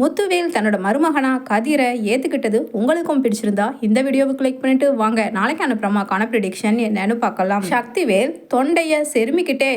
முத்துவேல் தன்னோட மருமகனா கதிரை ஏத்துக்கிட்டது உங்களுக்கும் பிடிச்சிருந்தா இந்த வீடியோவை கிளிக் பண்ணிட்டு வாங்க நாளைக்கான பிரமாக்கான ப்ரிடிக்ஷன் என்னன்னு பார்க்கலாம். சக்திவேல் தொண்டைய செருமிக்கிட்டே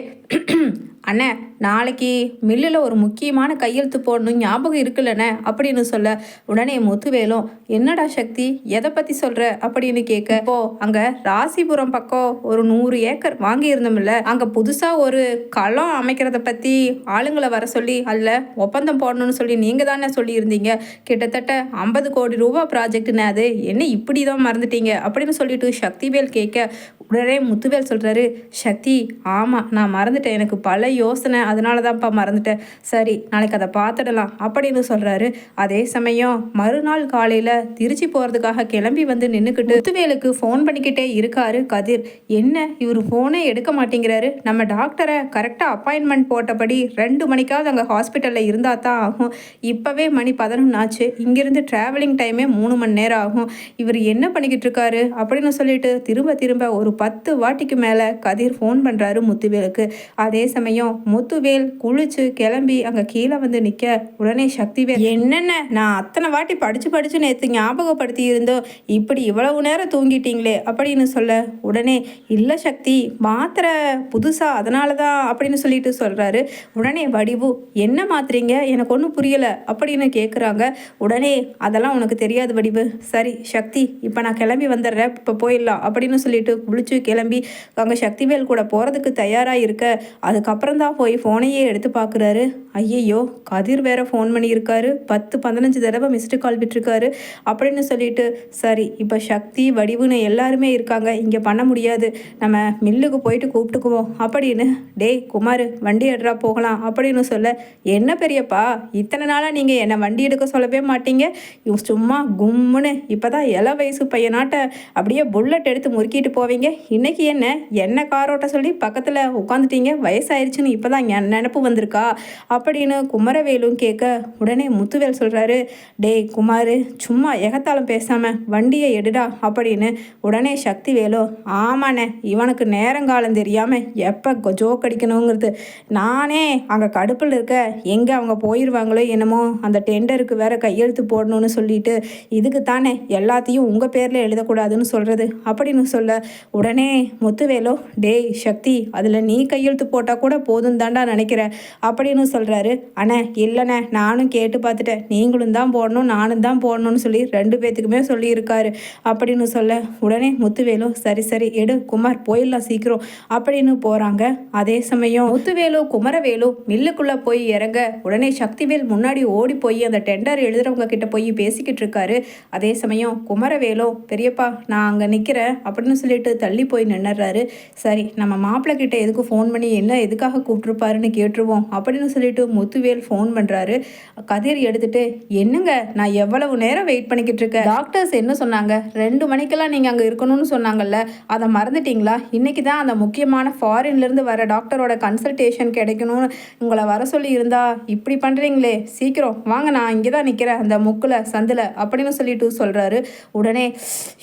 அண்ணே நாளைக்கு மில்லில் ஒரு முக்கியமான கையெழுத்து போடணும் ஞாபகம் இருக்குல்லண்ணே அப்படின்னு சொல்ல, உடனே முத்துவேலும் என்னடா சக்தி எதை பற்றி சொல்கிற அப்படின்னு கேட்க, இப்போ அங்கே ராசிபுரம் பக்கம் ஒரு 100 ஏக்கர் வாங்கியிருந்தோம்ல, அங்கே புதுசாக ஒரு களம் அமைக்கிறத பற்றி ஆளுங்களை வர சொல்லி அதில் ஒப்பந்தம் போடணும்னு சொல்லி நீங்கள் தானே சொல்லியிருந்தீங்க. கிட்டத்தட்ட 50 கோடி ரூபா ப்ராஜெக்ட்னு அது என்ன இப்படி தான் மறந்துட்டீங்க அப்படின்னு சொல்லிட்டு சக்திவேல் கேட்க, உடனே முத்துவேல் சொல்கிறாரு, சக்தி ஆமாம் நான் மறந்துட்டேன், எனக்கு பல யோசனை அதனால தான்ப்பா மறந்துட்டேன், சரி நாளைக்கு அதை பார்த்துடலாம் அப்படின்னு சொல்கிறாரு. அதே சமயம் மறுநாள் காலையில் திருச்சி போகிறதுக்காக கிளம்பி வந்து நின்றுக்கிட்டு முத்துவேலுக்கு ஃபோன் பண்ணிக்கிட்டே இருக்காரு கதிர். என்ன இவர் ஃபோனே எடுக்க மாட்டேங்கிறாரு, நம்ம டாக்டரை கரெக்டாக அப்பாயின்மெண்ட் போட்டபடி 2 மணிக்காவது அங்கே ஹாஸ்பிட்டலில் இருந்தால் தான் ஆகும். இப்போவே மணி 11 ஆச்சு, இங்கேருந்து ட்ராவலிங் டைமே 3 மணி நேரம் ஆகும். இவர் என்ன பண்ணிக்கிட்டு இருக்காரு அப்படின்னு சொல்லிட்டு திரும்ப ஒரு 10 வாட்டிக்கு மேலே கதிர் ஃபோன் பண்ணுறாரு முத்துவேலுக்கு. அதே சமயம் முத்துவேல் குளிச்சு கிளம்பி அங்கே கீழே வந்து நிற்க, உடனே சக்திவேல் என்னென்ன நான் அத்தனை வாட்டி படித்து நேற்று ஞாபகப்படுத்தி இருந்தோம், இப்படி இவ்வளவு நேரம் தூங்கிட்டீங்களே அப்படின்னு சொல்ல, உடனே இல்லை சக்தி மாத்திரை புதுசா அதனால தான் அப்படின்னு சொல்லிட்டு சொல்கிறாரு. உடனே வடிவு என்ன மாத்திரீங்க எனக்கு ஒன்றும் புரியலை அப்படின்னு கேட்குறாங்க. உடனே அதெல்லாம் உனக்கு தெரியாது வடிவு, சரி சக்தி இப்போ நான் கிளம்பி வந்துடுறேன், இப்போ போயிடலாம் அப்படின்னு சொல்லிட்டு குளிச்சு கிளம்பி அங்கே சக்திவேல் கூட போகிறதுக்கு தயாராக இருக்க, அதுக்கப்புறம் தான் போய் ஃபோனையே எடுத்து பார்க்குறாரு. ஐயையோ கதிர் வேற ஃபோன் பண்ணியிருக்காரு, 10-15 தடவை மிஸ்டு கால் விட்டுருக்காரு அப்படின்னு சொல்லிட்டு, சரி இப்போ சக்தி வடிவுன்னு எல்லாருமே இருக்காங்க, இங்கே பண்ண முடியாது, நம்ம மில்லுக்கு போயிட்டு கூப்பிட்டுக்குவோம் அப்படின்னு, டேய் குமார் வண்டி எடுறா போகலாம் அப்படின்னு சொல்ல, என்ன பெரியப்பா இத்தனை நாளாக நீங்கள் என்னை வண்டி எடுக்க சொல்லவே மாட்டீங்க, சும்மா கும்முன்னு இப்போ தான் வயசு பையனாட்ட அப்படியே புல்லட் எடுத்து முறுக்கிட்டு போவீங்க, இன்னைக்கு என்ன காரோட்ட சொல்லி பக்கத்தில் உட்காந்துட்டீங்க, வயசாயிருச்சுன்னு இப்போ தான் நினப்பு வந்திருக்கா அப்படின்னு குமரவேலும் கேட்க, உடனே முத்துவேல் சொல்கிறாரு, டேய் குமார் சும்மா எகத்தாலும் பேசாமல் வண்டியை எடுடா அப்படின்னு. உடனே சக்திவேலோ ஆமாண்ணே இவனுக்கு நேரங்காலம் தெரியாமல் எப்போ ஜோக் அடிக்கணுங்கிறது, நானே அங்கே கடுப்பில் இருக்க, எங்கே அவங்க போயிடுவாங்களோ என்னமோ அந்த டெண்டருக்கு வேற கையெழுத்து போடணும்னு சொல்லிட்டு, இதுக்கு தானே எல்லாத்தையும் உங்கள் பேரில் எழுதக்கூடாதுன்னு சொல்கிறது அப்படின்னு சொல்ல, உடனே முத்துவேலோ டேய் சக்தி அதில் நீ கையெழுத்து போட்டால் கூட போதும் தாண்டா நினைக்கிறேன் அப்படின்னு சொல்கிறாரு. அண்ணே இல்லைண்ணே நானும் கேட்டு பார்த்துட்டேன், நீங்களும் தான் போடணும் நானும் தான் போடணும்னு சொல்லி 2 பேத்துக்குமே சொல்லியிருக்காரு அப்படின்னு சொல்ல, உடனே முத்துவேலு சரி எடு குமார் போயிடலாம் சீக்கிரம் அப்படின்னு போகிறாங்க. அதே சமயம் முத்துவேலு குமரவேலு மில்லுக்குள்ளே போய் இறங்க, உடனே சக்திவேல் முன்னாடி ஓடி போய் அந்த டெண்டர் எழுதுறவங்க கிட்ட போய் பேசிக்கிட்டு இருக்காரு. அதே சமயம் குமரவேலு பெரியப்பா நான் அங்கே நிற்கிறேன் அப்படின்னு சொல்லிட்டு தள்ளி போய் நின்னுறாரு. சரி நம்ம மாப்பிள்ளை கிட்ட எதுக்கு ஃபோன் பண்ணி என்ன எதுக்காக கூப்பிட்டுருப்பாருன்னு கேட்டுருவோம் அப்படின்னு சொல்லிட்டு முத்துவேல் ஃபோன் பண்ணுறாரு. கதிர் எடுத்துட்டு, என்னங்க நான் எவ்வளவு நேரம் வெயிட் பண்ணிக்கிட்டு இருக்கேன், டாக்டர்ஸ் என்ன சொன்னாங்க 2 மணிக்கெல்லாம் நீங்கள் அங்கே இருக்கணும்னு சொன்னாங்கல்ல, அதை மறந்துட்டீங்களா, இன்னைக்கு தான் அந்த முக்கியமான ஃபாரின்லேருந்து வர டாக்டரோட கன்சல்டேஷன் கிடைக்கணும்னு உங்களை வர சொல்லி இருந்தா இப்படி பண்ணுறீங்களே, சீக்கிரம் வாங்க நான் இங்கே தான் நிற்கிறேன் அந்த முக்கில் சந்தில் அப்படின்னு சொல்லிட்டு சொல்கிறாரு. உடனே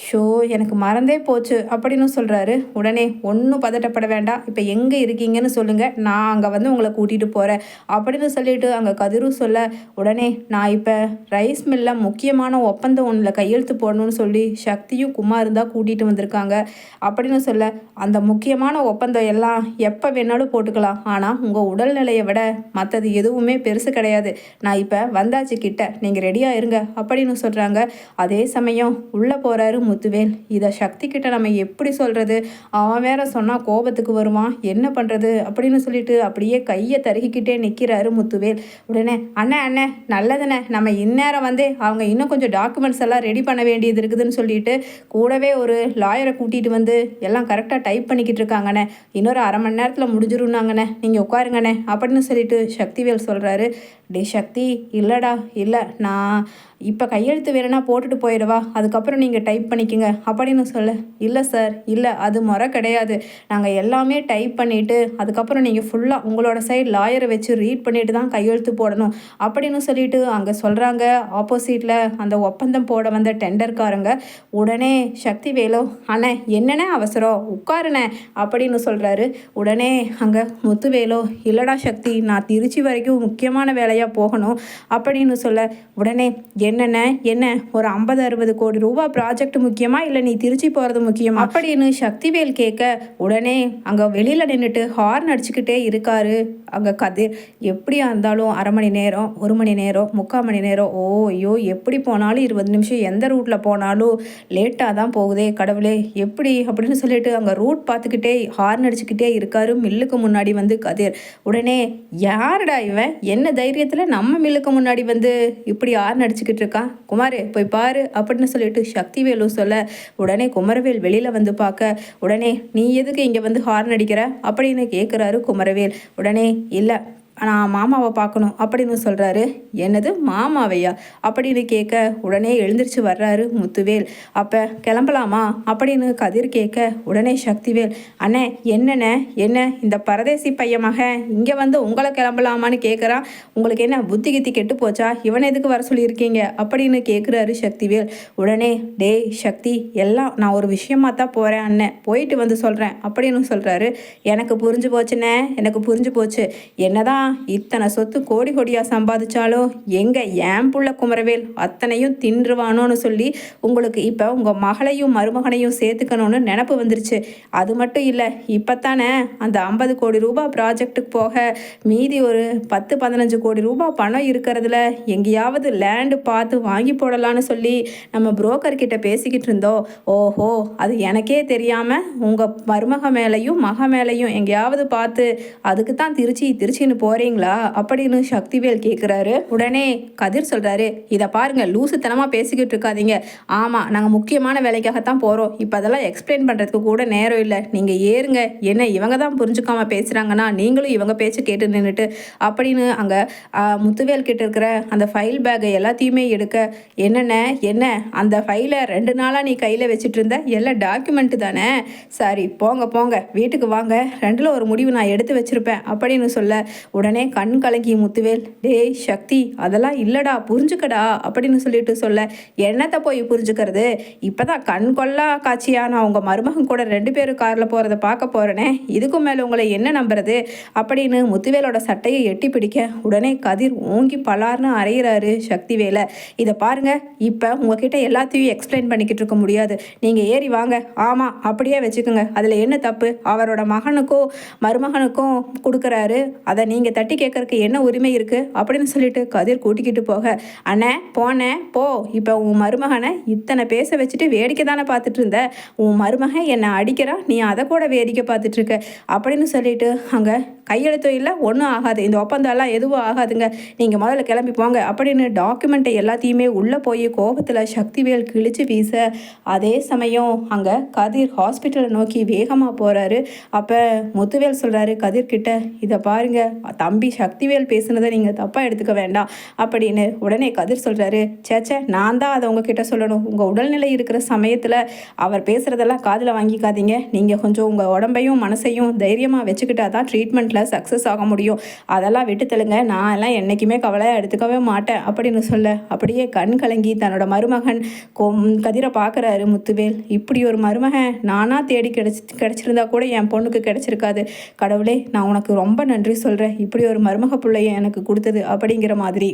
ஷோ எனக்கு மறந்தே போச்சு அப்படின்னு சொல்கிறாரு. உடனே ஒன்றும் பதட்டப்பட வேண்டாம், இப்போ எங்கே இருக்கீங்கன்னு சொல்லுங்கள், நான் அங்கே வந்து உங்களை கூட்டிகிட்டு போகிறேன் அப்படின்னு சொல்லிட்டு அங்கே கதிரும் சொல்ல, உடனே நான் இப்போ ரைஸ் மில்லில் முக்கியமான ஒப்பந்தம் ஒன்றில் கையெழுத்து போடணும்னு சொல்லி சக்தியும் குமாரும் தான் கூட்டிகிட்டு வந்திருக்காங்க அப்படின்னு சொல்ல, அந்த முக்கியமான ஒப்பந்தம் எல்லாம் எப்போ வேணாலும் போட்டுக்கலாம், ஆனால் உங்கள் உடல்நிலையை விட மற்றது எதுவுமே பெருசு கிடையாது, நான் இப்போ வந்தாச்சு கிட்ட நீங்கள் ரெடியாக இருங்க அப்படின்னு சொல்கிறாங்க. அதே சமயம் உள்ளே போகிறாரு முத்துவேல். இதை சக்தி கிட்ட நம்ம எப்படி சொல்கிறது, அவன் வேற சொன்னால் கோபத்துக்கு வருவான், என்ன பண்ணுறது அப்படின்னு சொல்லிட்டு அப்படியே கையை தருகிக்கிட்டே நிற்கிறாரு முத்துவேல். உடனே அண்ணே நல்லதுண்ணே, நம்ம இந்நேரம் வந்து அவங்க இன்னும் கொஞ்சம் டாக்குமெண்ட்ஸ் எல்லாம் ரெடி பண்ண வேண்டியது இருக்குதுன்னு சொல்லிட்டு கூடவே ஒரு லாயரை கூட்டிகிட்டு வந்து எல்லாம் கரெக்டாக டைப் பண்ணிக்கிட்டு இருக்காங்கண்ணே, இன்னொரு 1/2 மணி நேரத்தில் முடிஞ்சிருந்தாங்கண்ணே, நீங்கள் உட்காருங்கண்ணே அப்படின்னு சொல்லிட்டு சக்திவேல் சொல்கிறாரு. டே சக்தி இல்லைடா இல்லை நான் இப்போ கையெழுத்து வேணும்னா போட்டுட்டு போயிடவா, அதுக்கப்புறம் நீங்கள் டைப் பண்ணிக்கோங்க அப்படின்னு சொல்ல, இல்லை சார் இல்லை அது முறை கிடையாது. நாங்கள் எல்லாமே டைப் பண்ணிவிட்டு அதுக்கப்புறம் நீங்கள் ஃபுல்லாக உங்களோட சைடு லாயரை வச்சு ரீட் பண்ணிட்டு தான் கையெழுத்து போடணும் அப்படின்னு சொல்லிட்டு அங்கே சொல்கிறாங்க. ஆப்போசிட்டில் அந்த ஒப்பந்தம் போட வந்த டெண்டர்காரங்க. உடனே சக்திவேலு, அண்ணே என்னென்ன அவசரம் உட்காருண்ணே அப்படின்னு சொல்கிறாரு. உடனே அங்கே முத்துவேலு, இல்லடா சக்தி, நான் திருச்சி வரைக்கும் முக்கியமான வேலையாக போகணும் அப்படின்னு சொல்ல, உடனே என்ன ஒரு 50-60 கோடி ரூபா ப்ராஜெக்ட் முக்கியமா இல்லை நீ திருச்சி போகிறது முக்கியமா அப்படின்னு சக்திவேல் கேட்க, உடனே அங்கே வெளியில் நின்றுட்டு ஹார்ன் அடிச்சுக்கிட்டே இருக்காரு அங்கே கதிர். எப்படியா இருந்தாலும் 1/2 மணி நேரம், 1 மணி நேரம், 3/4 மணி நேரம், ஓ ஐயோ எப்படி போனாலும் 20 நிமிஷம், எந்த ரூட்டில் போனாலும் லேட்டாக தான் போகுதே கடவுளே எப்படி அப்படின்னு சொல்லிட்டு அங்கே ரூட் பார்த்துக்கிட்டே ஹார்ன் அடிச்சுக்கிட்டே இருக்காரு மில்லுக்கு முன்னாடி வந்து கதிர். உடனே யாருடா இவன், என்ன தைரியத்தில் நம்ம மில்லுக்கு முன்னாடி வந்து இப்படி ஹார்ன் அடிச்சுக்கிட்டு இருக்கான், குமார் போய் பாரு அப்படின்னு சொல்லிட்டு சக்திவேலு சொல்ல, உடனே குமரவேல் வெளியில் வந்து பார்க்க, உடனே நீ எதுக்கு இங்கே வந்து ஹார்ன் அடிக்கிற அப்படின்னு கேட்குறாரு குமரவேல். உடனே இல்லை நான் மாமாவை பார்க்கணும் அப்படின்னு சொல்கிறாரு. என்னது மாமாவையா அப்படின்னு கேட்க, உடனே எழுந்திரிச்சு வர்றாரு முத்துவேல். அப்போ கிளம்பலாமா அப்படின்னு கதிர் கேட்க, உடனே சக்திவேல், அண்ணே என்ன இந்த பரதேசி பையமாக இங்கே வந்து உங்களை கிளம்பலாமான்னு கேட்குறான், உங்களுக்கு என்ன புத்தி கித்தி கெட்டு போச்சா, இவனை எதுக்கு வர சொல்லியிருக்கீங்க அப்படின்னு கேட்குறாரு சக்திவேல். உடனே டேய் சக்தி, எல்லாம் நான் ஒரு விஷயமா தான் போகிறேன் அண்ணன், போயிட்டு வந்து சொல்கிறேன் அப்படின்னு சொல்கிறாரு. எனக்கு புரிஞ்சு போச்சுண்ணே, எனக்கு புரிஞ்சு போச்சு. என்னதான் இத்தனை சொத்து கோடி கோடியாக சம்பாதிச்சாலும் எங்கே என் புள்ள குமரவேல் அத்தனையும் தின்றுவானோன்னு சொல்லி உங்களுக்கு இப்போ உங்கள் மகளையும் மருமகனையும் சேர்த்துக்கணும்னு நினப்பு வந்துருச்சு. அது மட்டும் இல்லை, இப்போ தானே அந்த 50 கோடி ரூபா ப்ராஜெக்டுக்கு போக மீதி ஒரு 10-15 கோடி ரூபா பணம் இருக்கிறதுல எங்கேயாவது லேண்டு பார்த்து வாங்கி போடலான்னு சொல்லி நம்ம புரோக்கர்கிட்ட பேசிக்கிட்டு இருந்தோம். ஓஹோ, அது எனக்கே தெரியாமல் உங்கள் மருமக மேலேயும் மக மேலேயும் எங்கேயாவது பார்த்து அதுக்கு தான் திருச்சின்னு போகிறீங்களா அப்படின்னு சக்திவேல் கேட்குறாரு. உடனே கதிர் சொல்கிறாரு, இதை பாருங்கள் லூசுத்தனமாக பேசிக்கிட்டு இருக்காதீங்க. ஆமாம், நாங்கள் முக்கியமான வேலைக்காகத்தான் போகிறோம். இப்போ அதெல்லாம் எக்ஸ்பிளைன் பண்ணுறதுக்கு கூட நேரம் இல்லை. நீங்கள் ஏறுங்க. என்ன இவங்க தான் புரிஞ்சுக்காமல் பேசுகிறாங்கன்னா நீங்களும் இவங்க பேச்சு கேட்டு நின்றுட்டு அப்படின்னு அங்கே முத்துவேல் கிட்ட இருக்கிற அந்த ஃபைல் பேக்கை எல்லாத்தையுமே எடுக்க, என்ன அந்த ஃபைலை 2 நாளாக நீ கையில் வச்சுட்டு இருந்த எல்லாம் டாக்குமெண்ட்டு தானே, சரி போங்க வீட்டுக்கு வாங்க, 2ல் ஒரு முடிவு நான் எடுத்து வச்சுருப்பேன் அப்படின்னு சொல்ல, உடனே கண் கலங்கி முத்துவேல், டேய் சக்தி, அதெல்லாம் இல்லடா புரிஞ்சுக்கடா அப்படின்னு சொல்லிட்டு சொல்ல, என்னத்தை போய் புரிஞ்சுக்கிறது, இப்போதான் கண் கொள்ளா காட்சியா நான் உங்கள் மருமகன் கூட 2 பேரும் காரில் போகிறத பார்க்க போகிறேனே, இதுக்கும் மேலே உங்களை என்ன நம்புறது அப்படின்னு முத்துவேலோட சட்டையை எட்டி பிடிக்க, உடனே கதிர் ஓங்கி பலார்னு அறையிறாரு சக்திவேலை. இதை பாருங்க, இப்போ உங்ககிட்ட எல்லாத்தையும் எக்ஸ்பிளைன் பண்ணிக்கிட்டு இருக்க முடியாது, நீங்கள் ஏறி வாங்க. ஆமாம் அப்படியே வச்சுக்கோங்க, அதில் என்ன தப்பு, அவரோட மகனுக்கும் மருமகனுக்கும் கொடுக்குறாரு, அதை நீங்கள் தட்டி கேட்கறதுக்கு என்ன உரிமை இருக்குது அப்படின்னு சொல்லிட்டு கதிர் கூட்டிக்கிட்டு போக, அண்ணே போனேன் போ, இப்போ உன் மருமகனை இத்தனை பேச வச்சுட்டு வேடிக்கை தானே பார்த்துட்டு இருந்த, உன் மருமகன் என்னை அடிக்கிறான், நீ அதை கூட வேடிக்கை பார்த்துட்ருக்க அப்படின்னு சொல்லிட்டு அங்கே கையெழுத்தோ இல்லை ஒன்றும் ஆகாது, இந்த ஒப்பந்தம்லாம் எதுவும் ஆகாதுங்க, நீங்கள் முதல்ல கிளம்பி போங்க அப்படின்னு டாக்குமெண்ட்டை எல்லாத்தையுமே உள்ளே போய் கோபத்தில் சக்திவேல் கிழிச்சு வீச, அதே சமயம் அங்கே கதிர் ஹாஸ்பிட்டலை நோக்கி வேகமாக போகிறாரு. அப்போ முத்துவேல் சொல்கிறாரு கதிர்கிட்ட, இதை பாருங்க தம்பி சக்திவேல் பேசுனதை நீங்கள் தப்பாக எடுத்துக்க வேண்டாம் அப்படின்னு. உடனே கதிர் சொல்கிறாரு, சேச்சே நான் தான் அதை உங்ககிட்ட சொல்லணும், உங்கள் உடல்நிலை இருக்கிற சமயத்தில் அவர் பேசுகிறதெல்லாம் காதில் வாங்கிக்காதீங்க, நீங்கள் கொஞ்சம் உங்கள் உடம்பையும் மனசையும் தைரியமாக வச்சுக்கிட்டா தான் ட்ரீட்மெண்ட்டில் சக்ஸஸ் ஆக முடியும், அதெல்லாம் விட்டு தெலுங்க, நான் எல்லாம் என்றைக்குமே கவலையாக எடுத்துக்கவே மாட்டேன் அப்படின்னு சொல்ல, அப்படியே கண் கலங்கி தன்னோட மருமகன் கதிரை பார்க்குறாரு முத்துவேல். இப்படி ஒரு மருமகன் நானாக தேடி கிடச்சிருந்தா கூட என் பொண்ணுக்கு கிடச்சிருக்காது, கடவுளே நான் உனக்கு ரொம்ப நன்றி சொல்கிறேன், இப்படி ஒரு மருமக பிள்ளையை எனக்கு கொடுத்தது அப்படிங்கிற மாதிரி.